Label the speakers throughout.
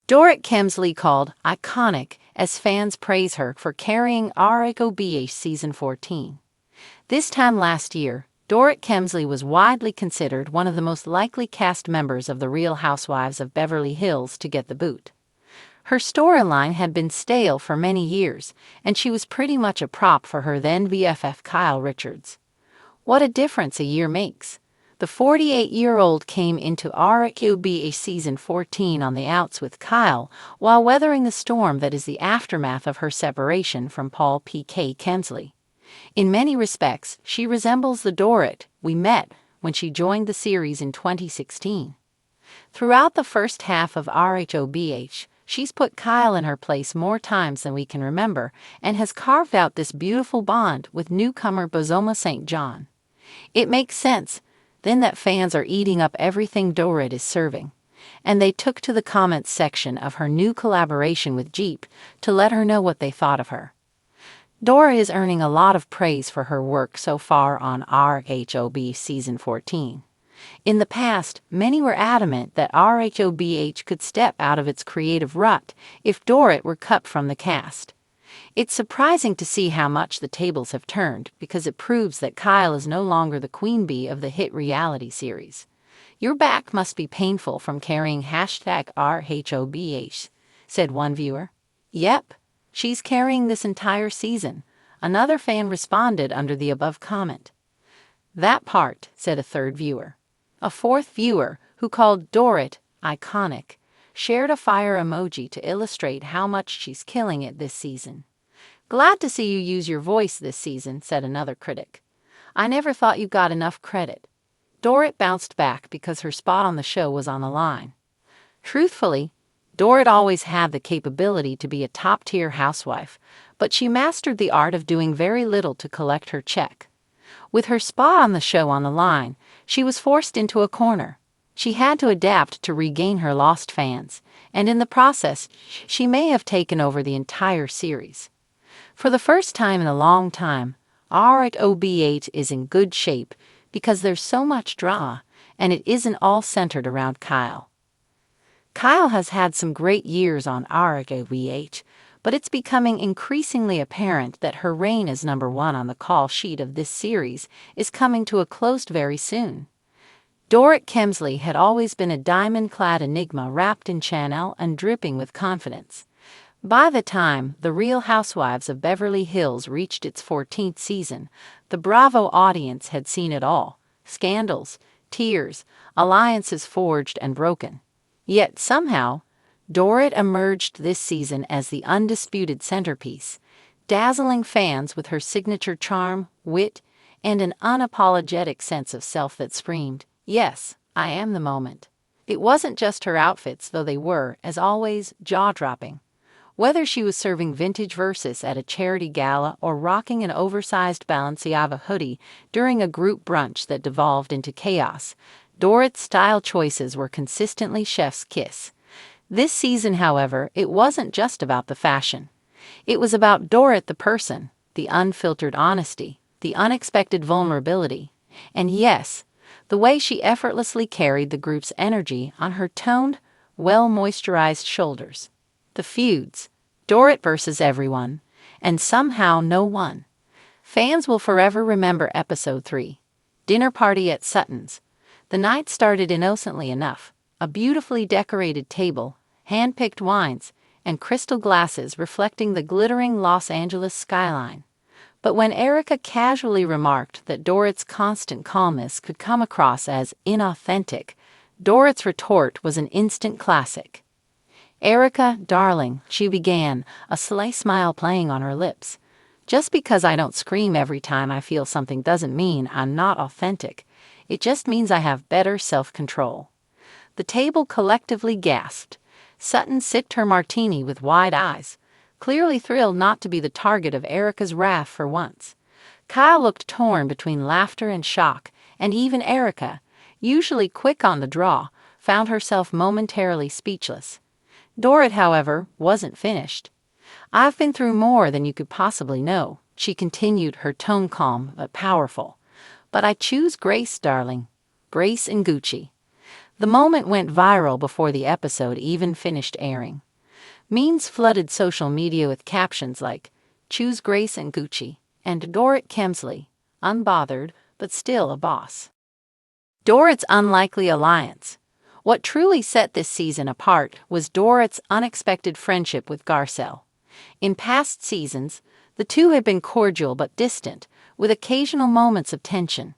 Speaker 1: Dorit Kemsley called iconic as fans praise her for carrying RHOBH Season 14. This time last year, Dorit Kemsley was widely considered one of the most likely cast members of The Real Housewives of Beverly Hills to get the boot. Her storyline had been stale for many years, and she was pretty much a prop for her then BFF Kyle Richards. What a difference a year makes. The 48-year-old came into RHOBH Season 14 on the outs with Kyle while weathering the storm that is the aftermath of her separation from Paul P.K. Kemsley. In many respects, she resembles the Dorit we met when she joined the series in 2016. Throughout the first half of RHOBH, she's put Kyle in her place more times than we can remember and has carved out this beautiful bond with newcomer Bozoma St. John. It makes sense, then, that fans are eating up everything Dorit is serving, and they took to the comments section of her new collaboration with RHOBH to let her know what they thought of her. Dorit is earning a lot of praise for her work so far on RHOBH Season 14. In the past, many were adamant that RHOBH could step out of its creative rut if Dorit were cut from the cast. It's surprising to see how much the tables have turned because it proves that Kyle is no longer the queen bee of the hit reality series. "Your back must be painful from carrying #RHOBH," said one viewer. "Yep, she's carrying this entire season," another fan responded under the above comment. "That part," said a third viewer. A fourth viewer, who called Dorit iconic, shared a fire emoji to illustrate how much she's killing it this season. "Glad to see you use your voice this season," said another critic. "I never thought you got enough credit." Dorit bounced back because her spot on the show was on the line. Truthfully, Dorit always had the capability to be a top-tier housewife, but she mastered the art of doing very little to collect her check. With her spot on the show on the line, she was forced into a corner. She had to adapt to regain her lost fans, and in the process, she may have taken over the entire series. For the first time in a long time, RHOBH is in good shape because there's so much drama, and it isn't all centered around Kyle. Kyle has had some great years on RHOBH, but it's becoming increasingly apparent that her reign as #1 on the call sheet of this series is coming to a close very soon. Dorit Kemsley had always been a diamond-clad enigma wrapped in Chanel and dripping with confidence. By the time The Real Housewives of Beverly Hills reached its 14th season, the Bravo audience had seen it all: scandals, tears, alliances forged and broken. Yet somehow, Dorit emerged this season as the undisputed centerpiece, dazzling fans with her signature charm, wit, and an unapologetic sense of self that screamed, "Yes, I am the moment." It wasn't just her outfits, though they were, as always, jaw-dropping. Whether she was serving vintage verses at a charity gala or rocking an oversized Balenciaga hoodie during a group brunch that devolved into chaos, Dorit's style choices were consistently chef's kiss. This season, however, it wasn't just about the fashion. It was about Dorit the person, the unfiltered honesty, the unexpected vulnerability, and yes, the way she effortlessly carried the group's energy on her toned, well-moisturized shoulders. The feuds, Dorit versus everyone, and somehow no one. Fans will forever remember Episode 3, Dinner Party at Sutton's. The night started innocently enough: a beautifully decorated table, hand-picked wines, and crystal glasses reflecting the glittering Los Angeles skyline. But when Erica casually remarked that Dorit's constant calmness could come across as inauthentic, Dorit's retort was an instant classic. "Erica, darling," she began, a sly smile playing on her lips. "Just because I don't scream every time I feel something doesn't mean I'm not authentic. It just means I have better self-control." The table collectively gasped. Sutton sipped her martini with wide eyes, clearly thrilled not to be the target of Erica's wrath for once. Kyle looked torn between laughter and shock, and even Erica, usually quick on the draw, found herself momentarily speechless. Dorit, however, wasn't finished. "I've been through more than you could possibly know," she continued, her tone calm but powerful. "But I choose grace, darling. Grace and Gucci." The moment went viral before the episode even finished airing. Memes flooded social media with captions like, "Choose Grace and Gucci," and "Dorit Kemsley, unbothered, but still a boss." Dorit's unlikely alliance. What truly set this season apart was Dorit's unexpected friendship with Garcelle. In past seasons, the two had been cordial but distant, with occasional moments of tension.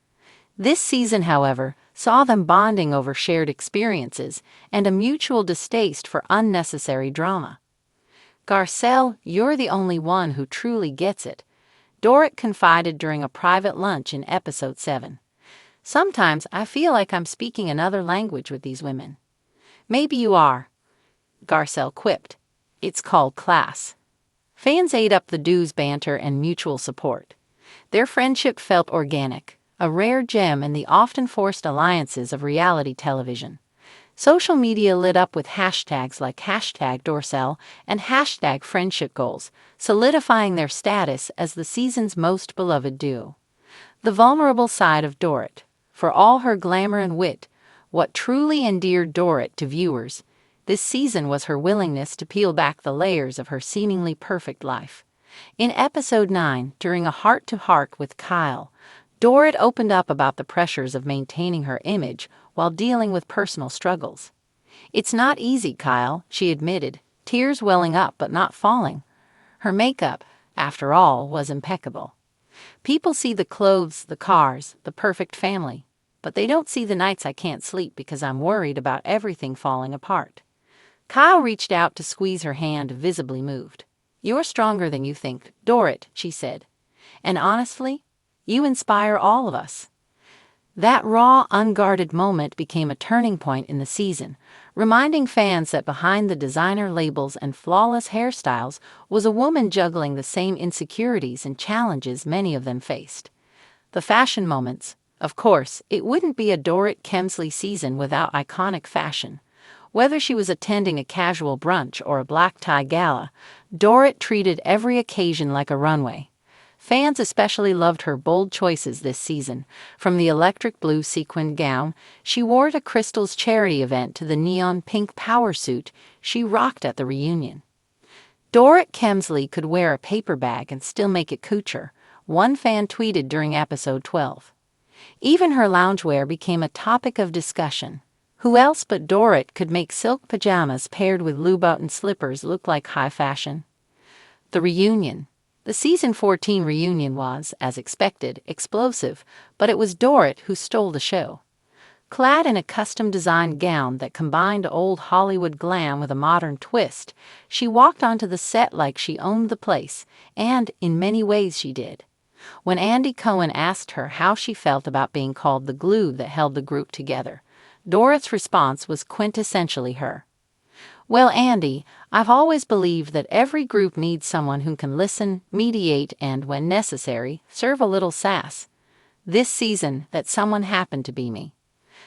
Speaker 1: This season, however, saw them bonding over shared experiences and a mutual distaste for unnecessary drama. "Garcelle, you're the only one who truly gets it," Dorit confided during a private lunch in episode 7. "Sometimes I feel like I'm speaking another language with these women." "Maybe you are," Garcelle quipped. "It's called class." Fans ate up the duo's banter and mutual support. Their friendship felt organic, a rare gem in the often forced alliances of reality television. Social media lit up with hashtags like #Dorcelle and #FriendshipGoals, solidifying their status as the season's most beloved duo. The vulnerable side of Dorit. For all her glamour and wit, what truly endeared Dorit to viewers this season was her willingness to peel back the layers of her seemingly perfect life. In episode 9, during a heart-to-heart with Kyle, Dorit opened up about the pressures of maintaining her image while dealing with personal struggles. "It's not easy, Kyle," she admitted, tears welling up but not falling. Her makeup, after all, was impeccable. "People see the clothes, the cars, the perfect family, but they don't see the nights I can't sleep because I'm worried about everything falling apart." Kyle reached out to squeeze her hand, visibly moved. "You're stronger than you think, Dorit," she said. "And honestly, you inspire all of us." That raw, unguarded moment became a turning point in the season, reminding fans that behind the designer labels and flawless hairstyles was a woman juggling the same insecurities and challenges many of them faced. The fashion moments. Of course, it wouldn't be a Dorit Kemsley season without iconic fashion. Whether she was attending a casual brunch or a black tie gala, Dorit treated every occasion like a runway. Fans especially loved her bold choices this season, from the electric blue sequined gown she wore at Crystal's charity event to the neon pink power suit she rocked at the reunion. Dorit Kemsley could wear a paper bag and still make it couture, one fan tweeted during episode 12. Even her loungewear became a topic of discussion. Who else but Dorit could make silk pajamas paired with Louboutin slippers look like high fashion? The reunion. The season 14 reunion was, as expected, explosive, but it was Dorit who stole the show. Clad in a custom-designed gown that combined old Hollywood glam with a modern twist, she walked onto the set like she owned the place, and, in many ways, she did. When Andy Cohen asked her how she felt about being called the glue that held the group together, Dorit's response was quintessentially her. "Well, Andy, I've always believed that every group needs someone who can listen, mediate, and, when necessary, serve a little sass. This season, that someone happened to be me."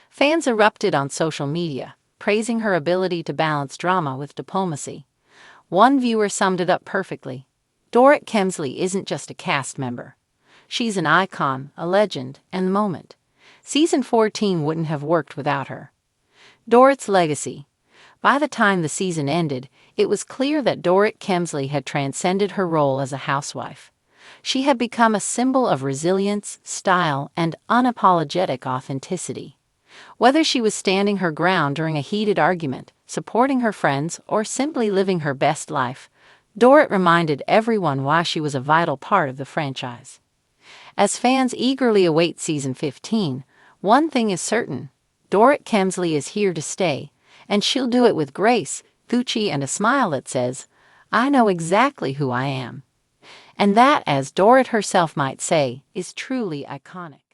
Speaker 1: Fans erupted on social media, praising her ability to balance drama with diplomacy. One viewer summed it up perfectly. "Dorit Kemsley isn't just a cast member. She's an icon, a legend, and the moment. Season 14 wouldn't have worked without her." Dorit's legacy. By the time the season ended, it was clear that Dorit Kemsley had transcended her role as a housewife. She had become a symbol of resilience, style, and unapologetic authenticity. Whether she was standing her ground during a heated argument, supporting her friends, or simply living her best life, Dorit reminded everyone why she was a vital part of the franchise. As fans eagerly await season 15, one thing is certain: Dorit Kemsley is here to stay, and she'll do it with grace, Gucci, and a smile that says, "I know exactly who I am." And that, as Dorit herself might say, is truly iconic.